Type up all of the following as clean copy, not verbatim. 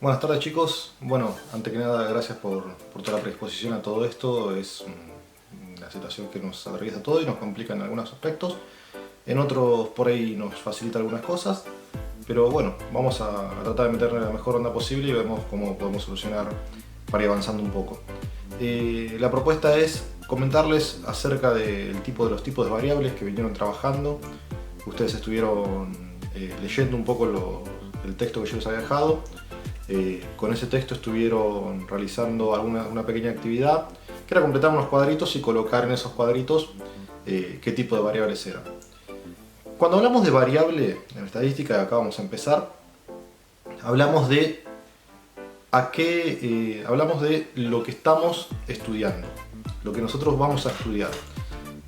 Buenas tardes chicos, bueno, antes que nada gracias por toda la predisposición a todo esto. Es una situación que nos atraviesa todo y nos complica en algunos aspectos, en otros por ahí nos facilita algunas cosas, pero bueno, vamos a tratar de meterle la mejor onda posible y vemos cómo podemos solucionar para ir avanzando un poco. La propuesta es comentarles acerca del los tipos de variables que vinieron trabajando. Ustedes estuvieron leyendo un poco el texto que yo les había dejado. Con ese texto estuvieron realizando una pequeña actividad que era completar unos cuadritos y colocar en esos cuadritos qué tipo de variables eran. Cuando hablamos de variable en estadística, acá vamos a empezar, hablamos de hablamos de lo que estamos estudiando, lo que nosotros vamos a estudiar.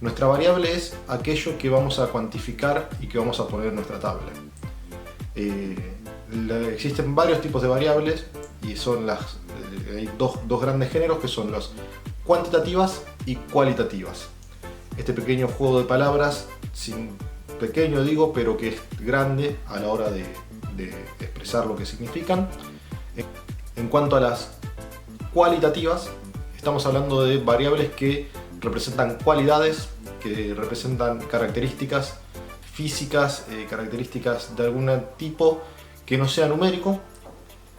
Nuestra variable es aquello que vamos a cuantificar y que vamos a poner en nuestra tabla. Existen varios tipos de variables y son hay dos grandes géneros, que son las cuantitativas y cualitativas. Este pequeño juego de palabras, pequeño digo, pero que es grande a la hora de expresar lo que significan. En cuanto a las cualitativas, estamos hablando de variables que representan cualidades, que representan características físicas, características de algún tipo que no sea numérico,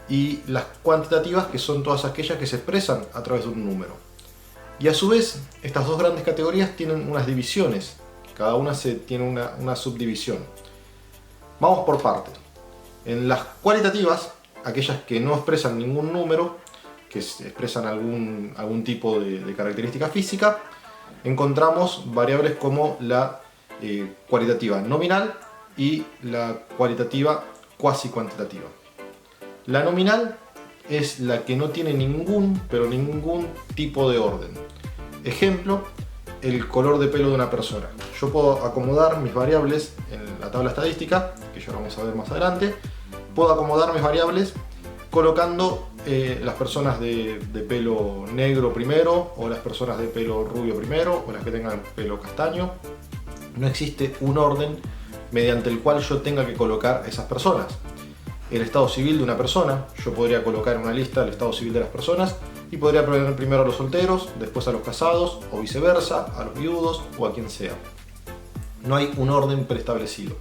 y las cuantitativas, que son todas aquellas que se expresan a través de un número. Y a su vez, estas dos grandes categorías tienen unas divisiones, cada una tiene una subdivisión. Vamos por partes. En las cualitativas, aquellas que no expresan ningún número, que expresan algún tipo de característica física, encontramos variables como la cualitativa nominal y la cualitativa cuasi cuantitativa. La nominal es la que no tiene ningún tipo de orden. Ejemplo, el color de pelo de una persona. Yo puedo acomodar mis variables en la tabla estadística, que ya vamos a ver más adelante. Puedo acomodar mis variables colocando las personas de pelo negro primero, o las personas de pelo rubio primero, o las que tengan pelo castaño. No existe un orden mediante el cual yo tenga que colocar esas personas. El estado civil de una persona, yo podría colocar en una lista el estado civil de las personas y podría poner primero a los solteros, después a los casados, o viceversa, a los viudos o a quien sea. No hay un orden preestablecido.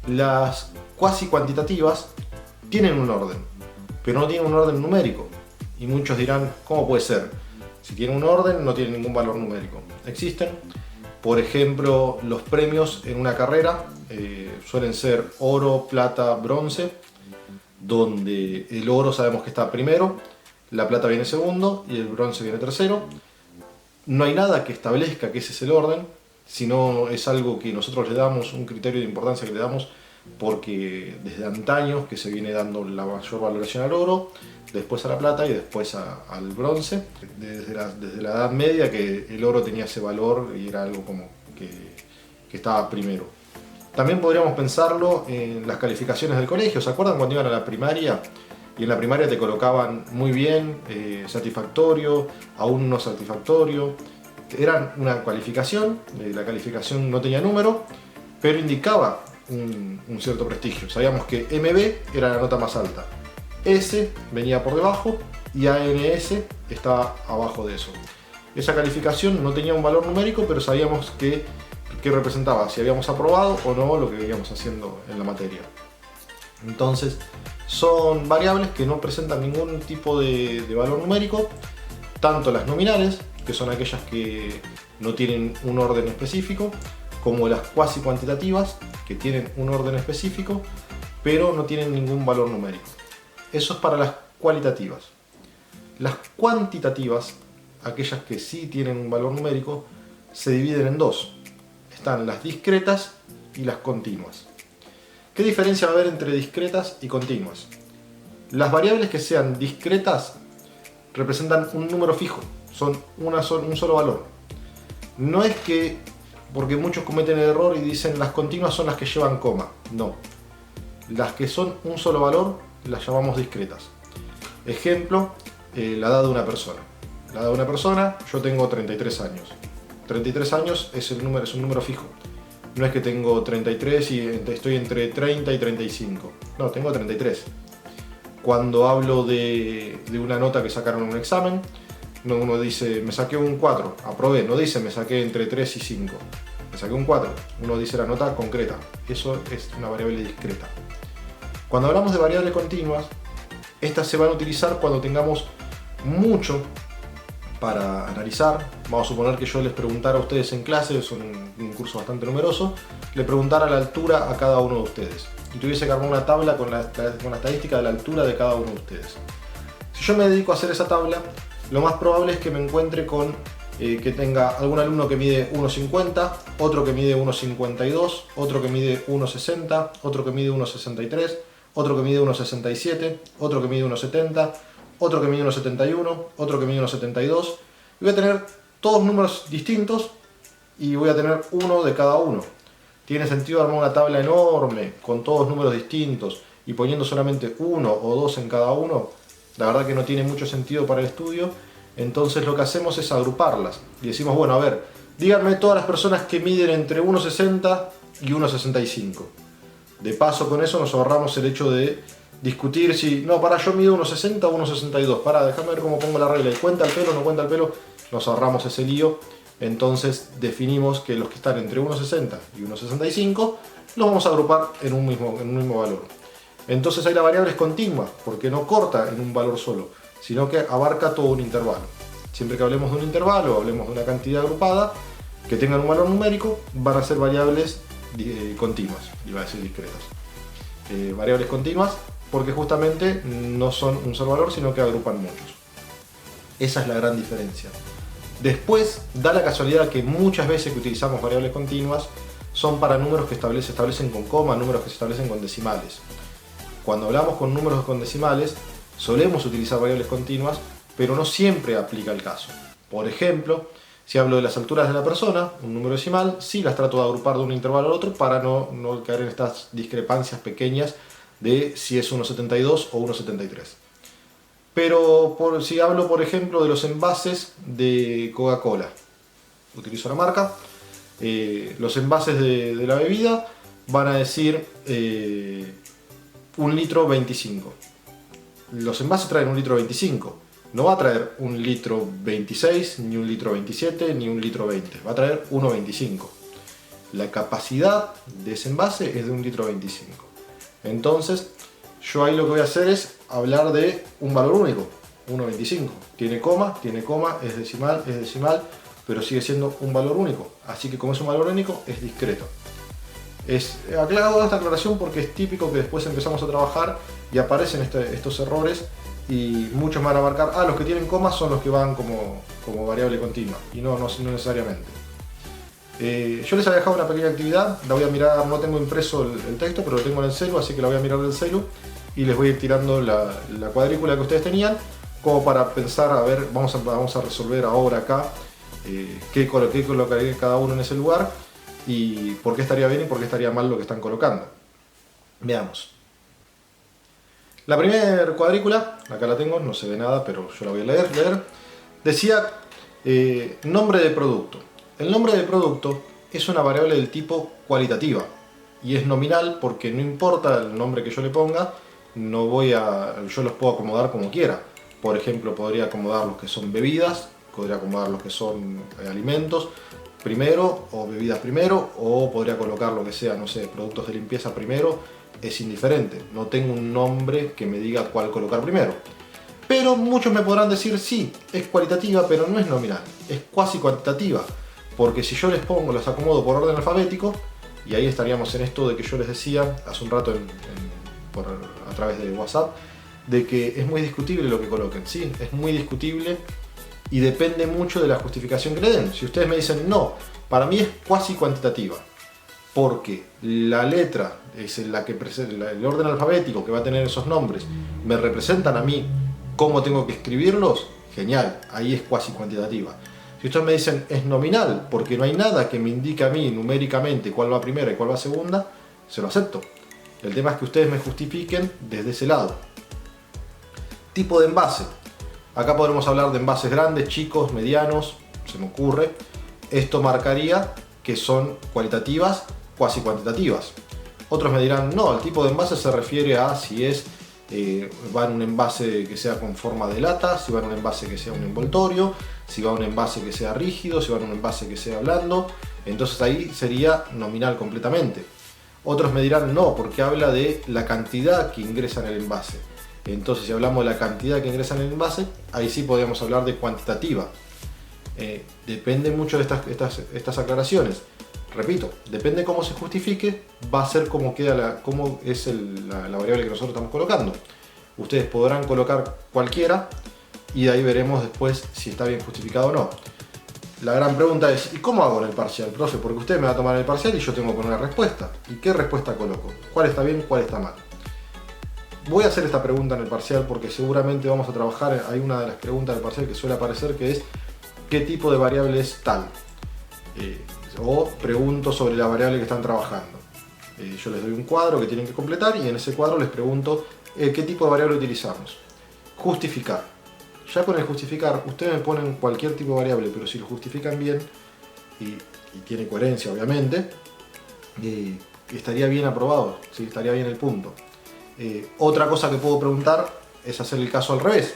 Las cuasi cuantitativas tienen un orden, pero no tienen un orden numérico. Y muchos dirán, ¿cómo puede ser? Si tiene un orden, no tiene ningún valor numérico. Existen. Por ejemplo, los premios en una carrera suelen ser oro, plata, bronce, donde el oro sabemos que está primero, la plata viene segundo y el bronce viene tercero. No hay nada que establezca que ese es el orden, sino es algo que nosotros le damos, un criterio de importancia que le damos, porque desde antaño que se viene dando la mayor valoración al oro, después a la plata y después al bronce, desde la Edad Media, que el oro tenía ese valor y era algo como que estaba primero. También podríamos pensarlo en las calificaciones del colegio. ¿Se acuerdan cuando iban a la primaria? Y en la primaria te colocaban muy bien, satisfactorio, aún no satisfactorio. Eran una calificación, la calificación no tenía número, pero indicaba un cierto prestigio. Sabíamos que MB era la nota más alta, S venía por debajo y ANS estaba abajo de eso. Esa calificación no tenía un valor numérico, pero sabíamos que representaba si habíamos aprobado o no lo que veníamos haciendo en la materia. Entonces, son variables que no presentan ningún tipo de valor numérico, tanto las nominales, que son aquellas que no tienen un orden específico, como las cuasi cuantitativas, que tienen un orden específico, pero no tienen ningún valor numérico. Eso es para las cualitativas. Las cuantitativas, aquellas que sí tienen un valor numérico, se dividen en dos. Están las discretas y las continuas. ¿Qué diferencia va a haber entre discretas y continuas? Las variables que sean discretas representan un número fijo, son un solo valor. No es que, porque muchos cometen el error y dicen las continuas son las que llevan coma. No. Las que son un solo valor las llamamos discretas. Ejemplo, la edad de una persona. La edad de una persona, yo tengo 33 años. 33 años es un número fijo. No es que tengo 33 y estoy entre 30 y 35. No, tengo 33. Cuando hablo de una nota que sacaron en un examen, uno dice me saqué un 4, aprobé, no dice me saqué entre 3 y 5, me saqué un 4, uno dice la nota concreta, eso es una variable discreta. Cuando hablamos de variables continuas, estas se van a utilizar cuando tengamos mucho para analizar. Vamos a suponer que yo les preguntara a ustedes en clase, es un curso bastante numeroso, le preguntara la altura a cada uno de ustedes y tuviese que armar una tabla con la estadística de la altura de cada uno de ustedes. Si yo me dedico a hacer esa tabla, lo más probable es que me encuentre con que tenga algún alumno que mide 1,50, otro que mide 1,52, otro que mide 1,60, otro que mide 1,63, otro que mide 1,67, otro que mide 1,70, otro que mide 1,71, otro que mide 1,72. Y voy a tener todos números distintos y voy a tener uno de cada uno. Tiene sentido armar una tabla enorme con todos números distintos y poniendo solamente uno o dos en cada uno. La verdad que no tiene mucho sentido para el estudio. Entonces lo que hacemos es agruparlas y decimos, bueno, a ver, díganme todas las personas que miden entre 1,60 y 1,65. De paso con eso nos ahorramos el hecho de discutir si, no, para, yo mido 1,60 o 1,62, para, déjame ver cómo pongo la regla, ¿cuenta el pelo o no cuenta el pelo? Nos ahorramos ese lío. Entonces definimos que los que están entre 1,60 y 1,65 los vamos a agrupar en un mismo valor. Entonces ahí la variable es continua, porque no corta en un valor solo, sino que abarca todo un intervalo. Siempre que hablemos de un intervalo, hablemos de una cantidad agrupada, que tengan un valor numérico, van a ser variables continuas, iba a decir discretas. Variables continuas porque justamente no son un solo valor, sino que agrupan muchos. Esa es la gran diferencia. Después, da la casualidad que muchas veces que utilizamos variables continuas son para números que se establecen con coma, números que se establecen con decimales. Cuando hablamos con números con decimales, solemos utilizar variables continuas, pero no siempre aplica el caso. Por ejemplo, si hablo de las alturas de la persona, un número decimal, sí las trato de agrupar de un intervalo al otro para no caer en estas discrepancias pequeñas de si es 1,72 o 1,73. Pero si hablo, por ejemplo, de los envases de Coca-Cola, utilizo la marca, los envases de la bebida van a decir 1 litro 25. Los envases traen 1 litro 25. No va a traer 1 litro 26, ni 1 litro 27, ni 1 litro 20. Va a traer 1,25. La capacidad de ese envase es de 1 litro 25. Entonces, yo ahí lo que voy a hacer es hablar de un valor único, 1,25. Tiene coma, es decimal, pero sigue siendo un valor único. Así que como es un valor único, es discreto. Aclaro esta aclaración porque es típico que después empezamos a trabajar y aparecen estos errores y muchos van a marcar, los que tienen coma son los que van como variable continua, y no necesariamente. Yo les había dejado una pequeña actividad, la voy a mirar, no tengo impreso el texto, pero lo tengo en el celu, así que la voy a mirar del celu y les voy a ir tirando la cuadrícula que ustedes tenían, como para pensar, a ver, vamos a resolver ahora acá qué colocaría cada uno en ese lugar y por qué estaría bien y por qué estaría mal lo que están colocando. Veamos. La primera cuadrícula, acá la tengo, no se ve nada, pero yo la voy a leer. Decía nombre de producto. El nombre de producto es una variable del tipo cualitativa y es nominal porque no importa el nombre que yo le ponga, yo los puedo acomodar como quiera. Por ejemplo, podría acomodar los que son bebidas, podría acomodar los que son alimentos primero o bebidas primero, o podría colocar lo que sea, no sé, productos de limpieza primero. Es indiferente, no tengo un nombre que me diga cuál colocar primero. Pero muchos me podrán decir, sí, es cualitativa, pero no es nominal, es cuasi cuantitativa, porque si yo los acomodo por orden alfabético, y ahí estaríamos en esto de que yo les decía hace un rato a través de WhatsApp, de que es muy discutible lo que coloquen, sí, es muy discutible y depende mucho de la justificación que le den. Si ustedes me dicen, no, para mí es cuasi cuantitativa, porque la letra es la que el orden alfabético que va a tener esos nombres me representan a mí cómo tengo que escribirlos, genial, ahí es cuasi cuantitativa. Si ustedes me dicen es nominal, porque no hay nada que me indique a mí numéricamente cuál va primera y cuál va segunda, se lo acepto. El tema es que ustedes me justifiquen desde ese lado. Tipo de envase. Acá podremos hablar de envases grandes, chicos, medianos, se me ocurre. Esto marcaría que son cualitativas, cuasi cuantitativas. Otros me dirán, no, el tipo de envase se refiere a si es va en un envase que sea con forma de lata, si va en un envase que sea un envoltorio, si va en un envase que sea rígido, si va en un envase que sea blando. Entonces ahí sería nominal completamente. Otros me dirán no, porque habla de la cantidad que ingresa en el envase. Entonces si hablamos de la cantidad que ingresa en el envase, ahí sí podríamos hablar de cuantitativa. Depende mucho de estas aclaraciones. Repito, depende cómo se justifique, va a ser cómo es la variable que nosotros estamos colocando. Ustedes podrán colocar cualquiera y de ahí veremos después si está bien justificado o no. La gran pregunta es, ¿y cómo hago en el parcial, profe? Porque usted me va a tomar el parcial y yo tengo que poner una respuesta. ¿Y qué respuesta coloco? ¿Cuál está bien, cuál está mal? Voy a hacer esta pregunta en el parcial porque seguramente vamos a trabajar, hay una de las preguntas del parcial que suele aparecer que es ¿qué tipo de variable es tal? O pregunto sobre la variable que están trabajando. Yo les doy un cuadro que tienen que completar y en ese cuadro les pregunto qué tipo de variable utilizamos. Justificar. Ya con el justificar, ustedes me ponen cualquier tipo de variable, pero si lo justifican bien y tiene coherencia obviamente, estaría bien aprobado, ¿sí? Estaría bien el punto. Otra cosa que puedo preguntar es hacer el caso al revés.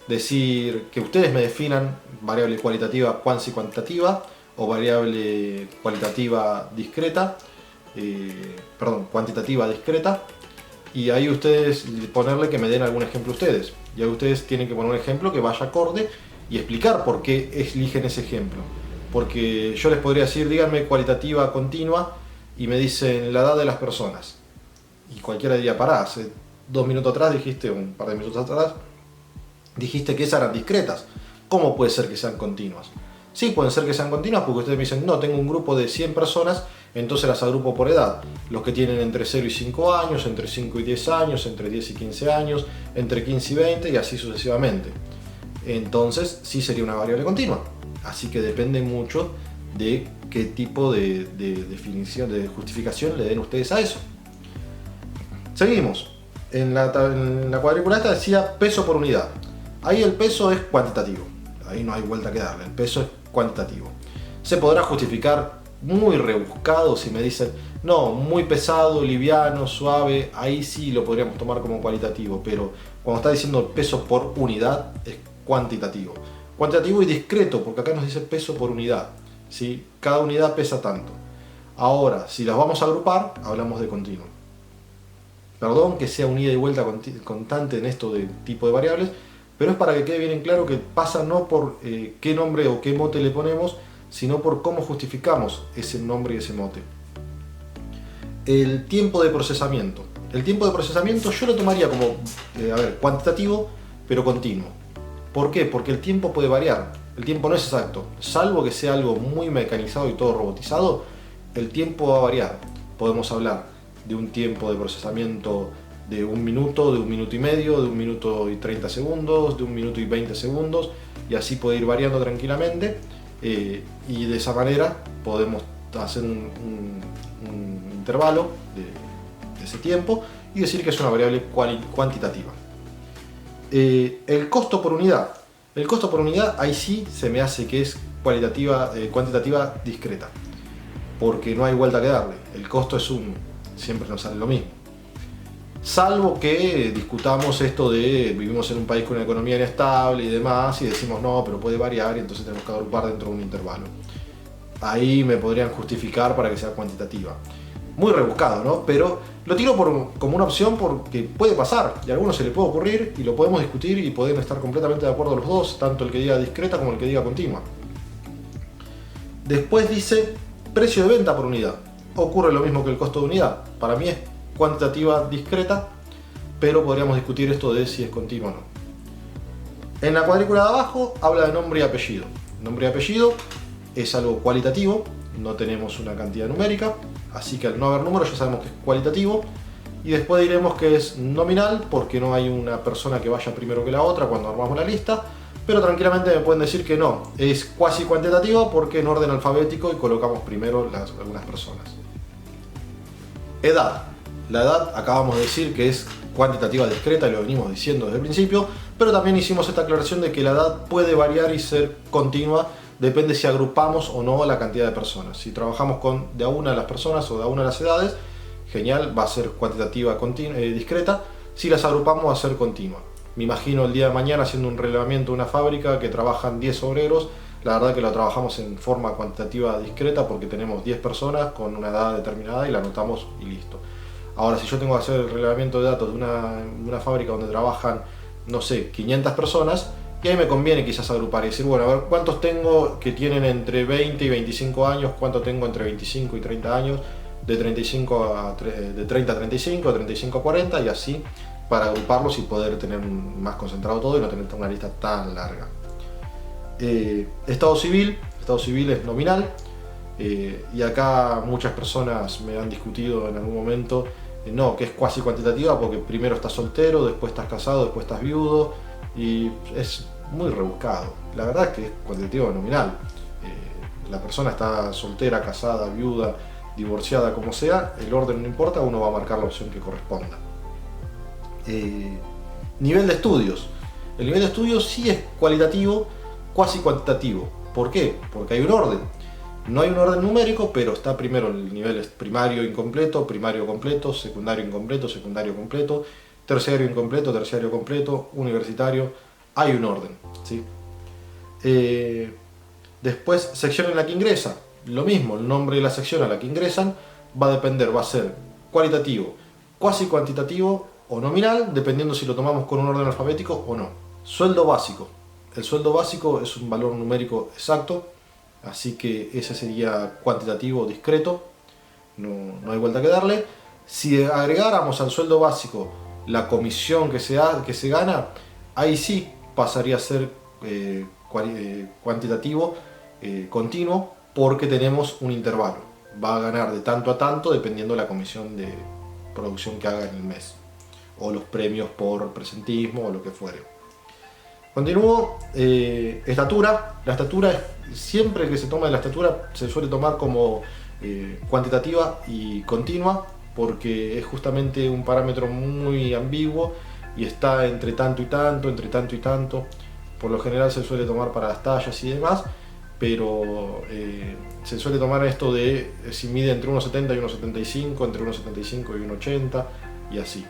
Decir que ustedes me definan variable cualitativa cuantitativa o variable cualitativa discreta, cuantitativa discreta, y ahí ustedes ponerle que me den algún ejemplo ustedes. Y ahí ustedes tienen que poner un ejemplo que vaya acorde y explicar por qué eligen ese ejemplo. Porque yo les podría decir, díganme cualitativa continua y me dicen la edad de las personas. Y cualquiera diría, pará, hace 2 minutos atrás dijiste, un par de minutos atrás, dijiste que esas eran discretas. ¿Cómo puede ser que sean continuas? Sí, pueden ser que sean continuas porque ustedes me dicen, no, tengo un grupo de 100 personas, entonces las agrupo por edad. Los que tienen entre 0 y 5 años, entre 5 y 10 años, entre 10 y 15 años, entre 15 y 20 y así sucesivamente. Entonces sí sería una variable continua. Así que depende mucho de qué tipo de definición, de justificación le den ustedes a eso. Seguimos. En la cuadrícula esta decía peso por unidad. Ahí el peso es cuantitativo. Ahí no hay vuelta que darle. El peso es cuantitativo. Se podrá justificar muy rebuscado si me dicen, no, muy pesado, liviano, suave. Ahí sí lo podríamos tomar como cualitativo. Pero cuando está diciendo peso por unidad es cuantitativo. Cuantitativo y discreto, porque acá nos dice peso por unidad. ¿Sí? Cada unidad pesa tanto. Ahora, si las vamos a agrupar, hablamos de continuo. Perdón que sea un ida y vuelta constante en esto de tipo de variables, pero es para que quede bien en claro que pasa no por qué nombre o qué mote le ponemos, sino por cómo justificamos ese nombre y ese mote. El tiempo de procesamiento. El tiempo de procesamiento yo lo tomaría como, cuantitativo, pero continuo. ¿Por qué? Porque el tiempo puede variar. El tiempo no es exacto. Salvo que sea algo muy mecanizado y todo robotizado, el tiempo va a variar. Podemos hablar de un tiempo de procesamiento de 1 minuto, de 1 minuto y medio, de 1 minuto y 30 segundos, de 1 minuto y 20 segundos, y así puede ir variando tranquilamente, y de esa manera podemos hacer un intervalo de ese tiempo y decir que es una variable cuantitativa. El costo por unidad. El costo por unidad, ahí sí se me hace que es cuantitativa discreta, porque no hay vuelta que darle. El costo es 1, siempre nos sale lo mismo. Salvo que discutamos esto de vivimos en un país con una economía inestable y demás y decimos no, pero puede variar y entonces tenemos que agrupar dentro de un intervalo. Ahí me podrían justificar para que sea cuantitativa. Muy rebuscado, ¿no? Pero lo tiro como una opción porque puede pasar y a algunos se le puede ocurrir y lo podemos discutir y podemos estar completamente de acuerdo los dos, tanto el que diga discreta como el que diga continua. Después dice precio de venta por unidad. Ocurre lo mismo que el costo de unidad. Para mí es cuantitativa discreta, pero podríamos discutir esto de si es continua o no. En la cuadrícula de abajo habla de nombre y apellido. Nombre y apellido es algo cualitativo, no tenemos una cantidad numérica, así que al no haber números ya sabemos que es cualitativo. Y después diremos que es nominal porque no hay una persona que vaya primero que la otra cuando armamos la lista, pero tranquilamente me pueden decir que no, es cuasi cuantitativo porque en orden alfabético y colocamos primero algunas personas. Edad. La edad acabamos de decir que es cuantitativa discreta y lo venimos diciendo desde el principio, pero también hicimos esta aclaración de que la edad puede variar y ser continua, depende si agrupamos o no la cantidad de personas. Si trabajamos con de a una de las personas o de a una de las edades, genial, va a ser cuantitativa discreta. Si las agrupamos va a ser continua. Me imagino el día de mañana haciendo un relevamiento de una fábrica que trabajan 10 obreros. La verdad que lo trabajamos en forma cuantitativa discreta porque tenemos 10 personas con una edad determinada y la anotamos y listo. Ahora, si yo tengo que hacer el relevamiento de datos de una fábrica donde trabajan, no sé, 500 personas, y ahí me conviene quizás agrupar y decir, bueno, a ver, ¿cuántos tengo que tienen entre 20 y 25 años? ¿Cuántos tengo entre 25 y 30 años? De 30 a 35, de 35 a 40 y así para agruparlos y poder tener más concentrado todo y no tener una lista tan larga. Estado civil es nominal, y acá muchas personas me han discutido en algún momento no, que es cuasi cuantitativa porque primero estás soltero, después estás casado, después estás viudo y es muy rebuscado. La verdad es que es cuantitativo nominal. La persona está soltera, casada, viuda, divorciada, como sea, el orden no importa, uno va a marcar la opción que corresponda. Nivel de estudios. El nivel de estudios sí es cualitativo, cuasi cuantitativo. ¿Por qué? Porque hay un orden. No hay un orden numérico, pero está primero el nivel primario incompleto, primario completo, secundario incompleto, secundario completo, terciario incompleto, terciario completo, universitario. Hay un orden, ¿sí? Después, sección en la que ingresa. Lo mismo, el nombre de la sección a la que ingresan va a depender, va a ser cualitativo, cuasi cuantitativo o nominal, dependiendo si lo tomamos con un orden alfabético o no. Sueldo básico. El sueldo básico es un valor numérico exacto, así que ese sería cuantitativo discreto, no hay vuelta que darle. Si agregáramos al sueldo básico la comisión que se gana, ahí sí pasaría a ser cuantitativo continuo, porque tenemos un intervalo. Va a ganar de tanto a tanto dependiendo de la comisión de producción que haga en el mes, o los premios por presentismo o lo que fuere. Continúo. Estatura. La estatura, siempre que se toma de la estatura se suele tomar como cuantitativa y continua, porque es justamente un parámetro muy ambiguo y está entre tanto y tanto, entre tanto y tanto. Por lo general se suele tomar para las tallas y demás, pero se suele tomar esto de si mide entre 1,70 y 1,75, entre 1,75 y 1,80 y así.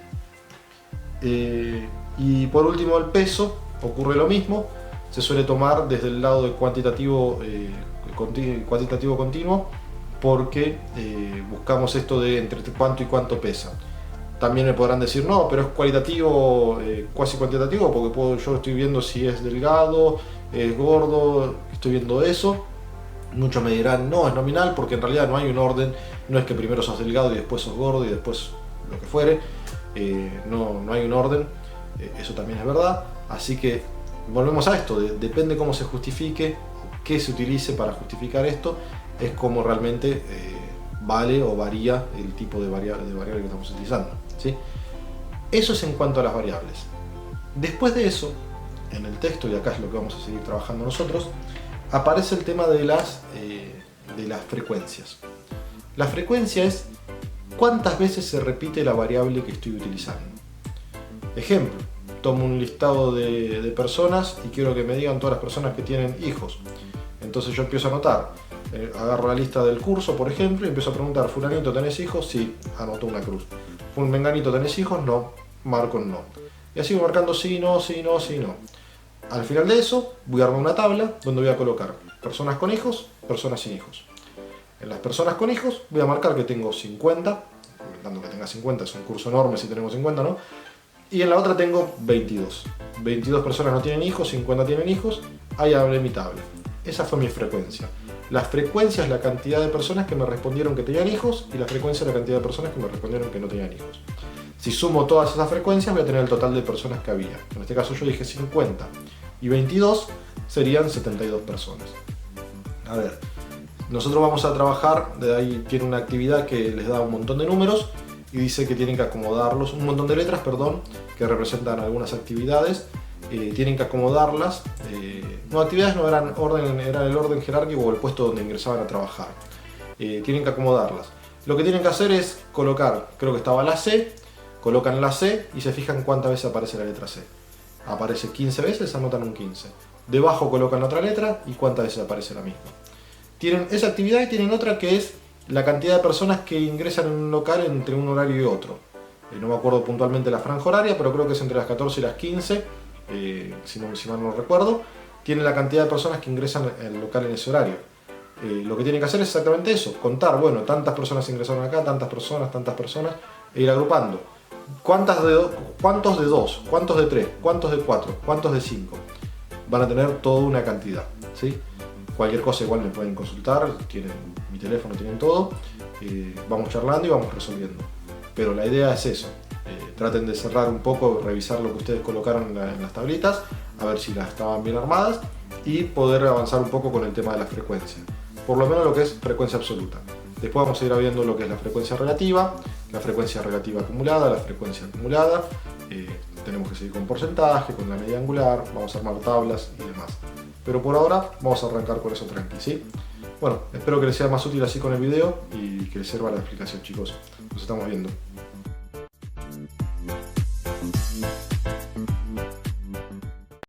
Y por último, el peso. Ocurre lo mismo, se suele tomar desde el lado de cuantitativo continuo, porque buscamos esto de entre cuánto y cuánto pesa. También me podrán decir, no, pero es cualitativo, cuasi cuantitativo, porque yo estoy viendo si es delgado, es gordo, estoy viendo eso. Muchos me dirán, no, es nominal, porque en realidad no hay un orden, no es que primero sos delgado y después sos gordo y después lo que fuere, no hay un orden, eso también es verdad. Así que volvemos a esto, depende cómo se justifique, qué se utilice para justificar esto, es como realmente vale o varía el tipo de variable que estamos utilizando, ¿sí? Eso es en cuanto a las variables. Después de eso, en el texto, y acá es lo que vamos a seguir trabajando nosotros, aparece el tema de las frecuencias. La frecuencia es cuántas veces se repite la variable que estoy utilizando. Ejemplo, tomo un listado de personas y quiero que me digan todas las personas que tienen hijos. Entonces yo empiezo a anotar, agarro la lista del curso, por ejemplo, y empiezo a preguntar, fulanito, ¿tenés hijos? Sí, anoto una cruz. Menganito, ¿tenés hijos? No, marco un no. Y así voy marcando sí, no, sí, no, sí, no. Al final de eso voy a armar una tabla donde voy a colocar personas con hijos, personas sin hijos. En las personas con hijos voy a marcar que tengo 50, dando que tenga 50, es un curso enorme si tenemos 50, ¿no? Y en la otra tengo 22. 22 personas no tienen hijos, 50 tienen hijos. Ahí hablé mi tabla. Esa fue mi frecuencia. La frecuencia es la cantidad de personas que me respondieron que tenían hijos y la frecuencia es la cantidad de personas que me respondieron que no tenían hijos. Si sumo todas esas frecuencias voy a tener el total de personas que había. En este caso yo dije 50 y 22 serían 72 personas. A ver, nosotros vamos a trabajar, de ahí tiene una actividad que les da un montón de números y dice que tienen que acomodarlos, un montón de letras, perdón, que representan algunas actividades, tienen que acomodarlas, no actividades, no eran orden, era el orden jerárquico o el puesto donde ingresaban a trabajar, tienen que acomodarlas. Lo que tienen que hacer es colocar, creo que estaba la C, colocan la C y se fijan cuántas veces aparece la letra C. Aparece 15 veces, anotan un 15. Debajo colocan otra letra y cuántas veces aparece la misma. Tienen esa actividad y tienen otra que es la cantidad de personas que ingresan en un local entre un horario y otro. no me acuerdo puntualmente la franja horaria, pero creo que es entre las 14 y las 15, si mal no recuerdo, tiene la cantidad de personas que ingresan al local en ese horario. Lo que tienen que hacer es exactamente eso, contar, bueno, tantas personas ingresaron acá, tantas personas, e ir agrupando. ¿Cuántos de 2? ¿Cuántos de 3? ¿Cuántos de 4? ¿Cuántos de 5? Van a tener toda una cantidad, ¿sí? Cualquier cosa igual me pueden consultar, tienen mi teléfono, tienen todo, vamos charlando y vamos resolviendo. Pero la idea es eso, traten de cerrar un poco, revisar lo que ustedes colocaron en las tablitas, a ver si las estaban bien armadas y poder avanzar un poco con el tema de la frecuencia. Por lo menos lo que es frecuencia absoluta. Después vamos a ir viendo lo que es la frecuencia relativa acumulada, la frecuencia acumulada. Tenemos que seguir con porcentaje, con la media angular, vamos a armar tablas y demás. Pero por ahora vamos a arrancar con eso tranqui, ¿sí? Bueno, espero que les sea más útil así con el video y que les sirva la explicación, chicos. Nos estamos viendo.